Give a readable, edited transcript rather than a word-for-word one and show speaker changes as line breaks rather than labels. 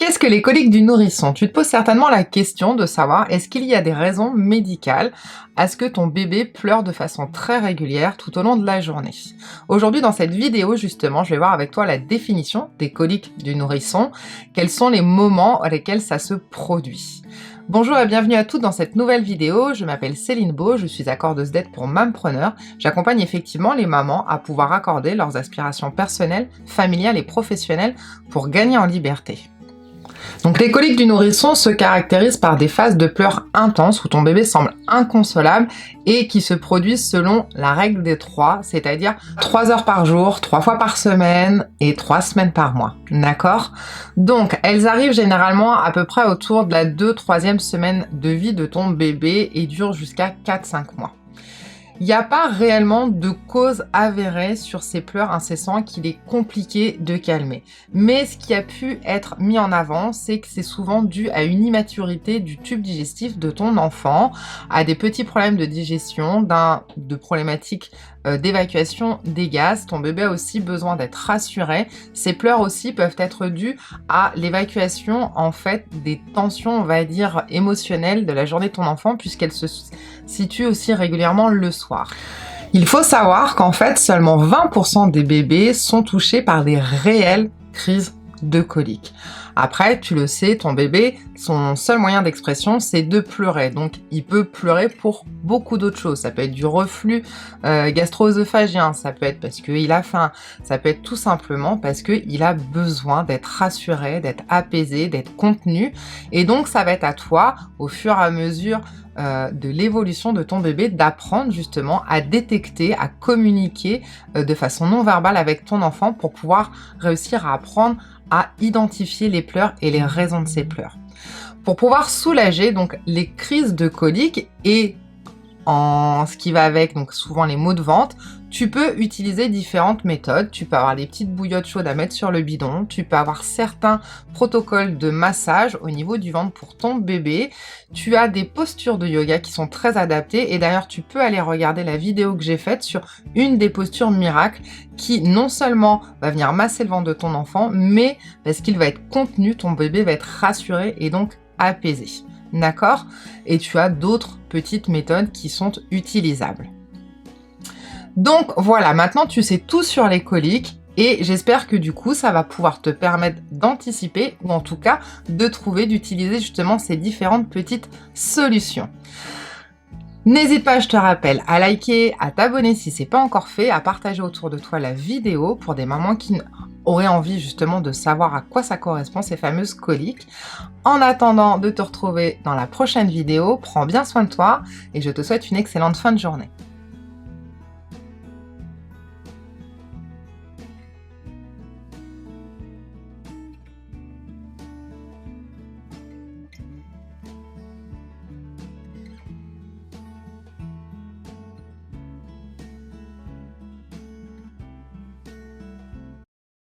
Qu'est-ce que les coliques du nourrisson? Tu te poses certainement la question de savoir est-ce qu'il y a des raisons médicales à ce que ton bébé pleure de façon très régulière tout au long de la journée. Aujourd'hui, dans cette vidéo, justement, je vais voir avec toi la définition des coliques du nourrisson, quels sont les moments à lesquels ça se produit. Bonjour et bienvenue à toutes dans cette nouvelle vidéo, je m'appelle Céline Beau, je suis accordeuse d'aide pour Mampreneur. J'accompagne effectivement les mamans à pouvoir accorder leurs aspirations personnelles, familiales et professionnelles pour gagner en liberté. Donc les coliques du nourrisson se caractérisent par des phases de pleurs intenses où ton bébé semble inconsolable et qui se produisent selon la règle des 3, c'est-à-dire 3 heures par jour, 3 fois par semaine et 3 semaines par mois. D'accord? Donc elles arrivent généralement à peu près autour de la 2-3e semaine de vie de ton bébé et durent jusqu'à 4-5 mois. Il n'y a pas réellement de cause avérée sur ces pleurs incessants qu'il est compliqué de calmer. Mais ce qui a pu être mis en avant, c'est que c'est souvent dû à une immaturité du tube digestif de ton enfant, à des petits problèmes de digestion, de problématiques d'évacuation des gaz. Ton bébé a aussi besoin d'être rassuré. Ces pleurs aussi peuvent être dues à l'évacuation en fait des tensions, on va dire, émotionnelles de la journée de ton enfant puisqu'elle se situe aussi régulièrement le soir. Il faut savoir qu'en fait, seulement 20% des bébés sont touchés par des réelles crises de coliques. Après, tu le sais, ton bébé, son seul moyen d'expression, c'est de pleurer. Donc, il peut pleurer pour beaucoup d'autres choses. Ça peut être du reflux gastro-œsophagien, ça peut être parce qu'il a faim, ça peut être tout simplement parce qu'il a besoin d'être rassuré, d'être apaisé, d'être contenu. Et donc, ça va être à toi, au fur et à mesure de l'évolution de ton bébé, d'apprendre justement à détecter, à communiquer de façon non verbale avec ton enfant pour pouvoir réussir à apprendre à identifier les pleurs et les raisons de ces pleurs. Pour pouvoir soulager donc les crises de coliques et en ce qui va avec, donc souvent les maux de ventre, tu peux utiliser différentes méthodes. Tu peux avoir des petites bouillottes chaudes à mettre sur le bidon. Tu peux avoir certains protocoles de massage au niveau du ventre pour ton bébé. Tu as des postures de yoga qui sont très adaptées. Et d'ailleurs, tu peux aller regarder la vidéo que j'ai faite sur une des postures miracles qui non seulement va venir masser le ventre de ton enfant, mais parce qu'il va être contenu, ton bébé va être rassuré et donc apaisé. D'accord? Et tu as d'autres petites méthodes qui sont utilisables. Donc voilà, maintenant tu sais tout sur les coliques et j'espère que du coup ça va pouvoir te permettre d'anticiper ou en tout cas de trouver, d'utiliser justement ces différentes petites solutions. N'hésite pas, je te rappelle, à liker, à t'abonner si c'est pas encore fait, à partager autour de toi la vidéo pour des mamans qui auraient envie justement de savoir à quoi ça correspond ces fameuses coliques. En attendant de te retrouver dans la prochaine vidéo, prends bien soin de toi et je te souhaite une excellente fin de journée.